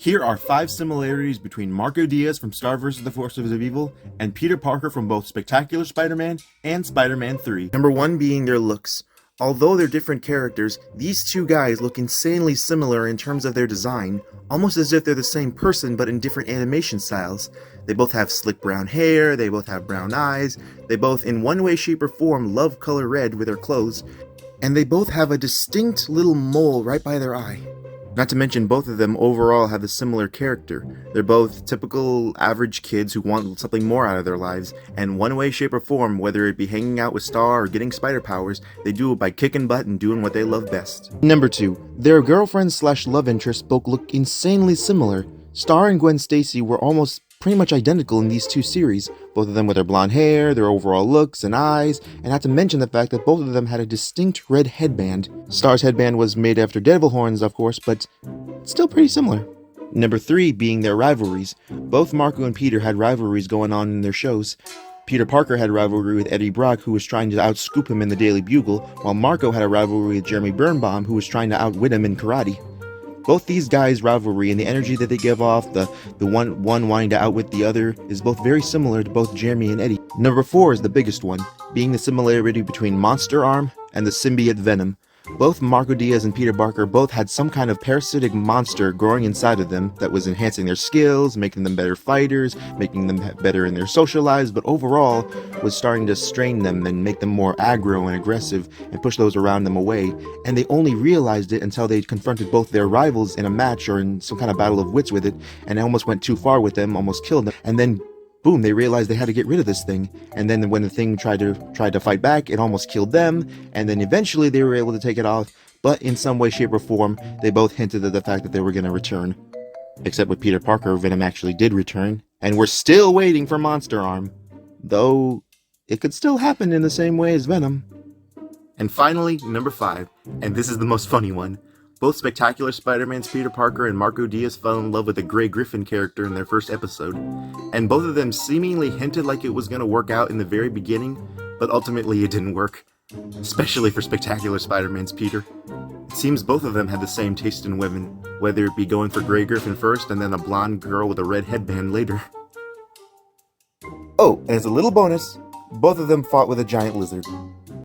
Here are 5 similarities between Marco Diaz from Star vs. the Forces of Evil and Peter Parker from both Spectacular Spider-Man and Spider-Man 3. Number 1 being their looks. Although they're different characters, these two guys look insanely similar in terms of their design, almost as if they're the same person but in different animation styles. They both have slick brown hair, they both have brown eyes, they both in one way, shape, or form love color red with their clothes, and they both have a distinct little mole right by their eye. Not to mention, both of them overall have a similar character. They're both typical average kids who want something more out of their lives, and one way, shape, or form, whether it be hanging out with Star or getting spider powers, they do it by kicking butt and doing what they love best. Number 2. Their girlfriends slash love interests both look insanely similar. Star and Gwen Stacy were almost pretty much identical in these two series, both of them with their blonde hair, their overall looks and eyes, and not to mention the fact that both of them had a distinct red headband. Star's headband was made after devil horns, of course, but still pretty similar. Number 3 being their rivalries. Both Marco and Peter had rivalries going on in their shows. Peter Parker had a rivalry with Eddie Brock, who was trying to outscoop him in the Daily Bugle, while Marco had a rivalry with Jeremy Birnbaum, who was trying to outwit him in karate. Both these guys' rivalry and the energy that they give off, the one wanting to outwit the other, is both very similar to both Jeremy and Eddie. Number 4 is the biggest one, being the similarity between Monster Arm and the symbiote Venom. Both Marco Diaz and Peter Parker both had some kind of parasitic monster growing inside of them that was enhancing their skills, making them better fighters, making them better in their social lives, but overall was starting to strain them and make them more aggro and aggressive and push those around them away. And they only realized it until they confronted both their rivals in a match or in some kind of battle of wits with it, and almost went too far with them, almost killed them, and then boom, they realized they had to get rid of this thing. And then when the thing tried to fight back, it almost killed them. And then eventually they were able to take it off. But in some way, shape, or form, they both hinted at the fact that they were going to return. Except with Peter Parker, Venom actually did return. And we're still waiting for Monster Arm. Though, it could still happen in the same way as Venom. And finally, number 5. And this is the most funny one. Both Spectacular Spider-Man's Peter Parker and Marco Diaz fell in love with the Grey Griffin character in their first episode, and both of them seemingly hinted like it was going to work out in the very beginning, but ultimately it didn't work, especially for Spectacular Spider-Man's Peter. It seems both of them had the same taste in women, whether it be going for Grey Griffin first and then a blonde girl with a red headband later. Oh, and as a little bonus, both of them fought with a giant lizard.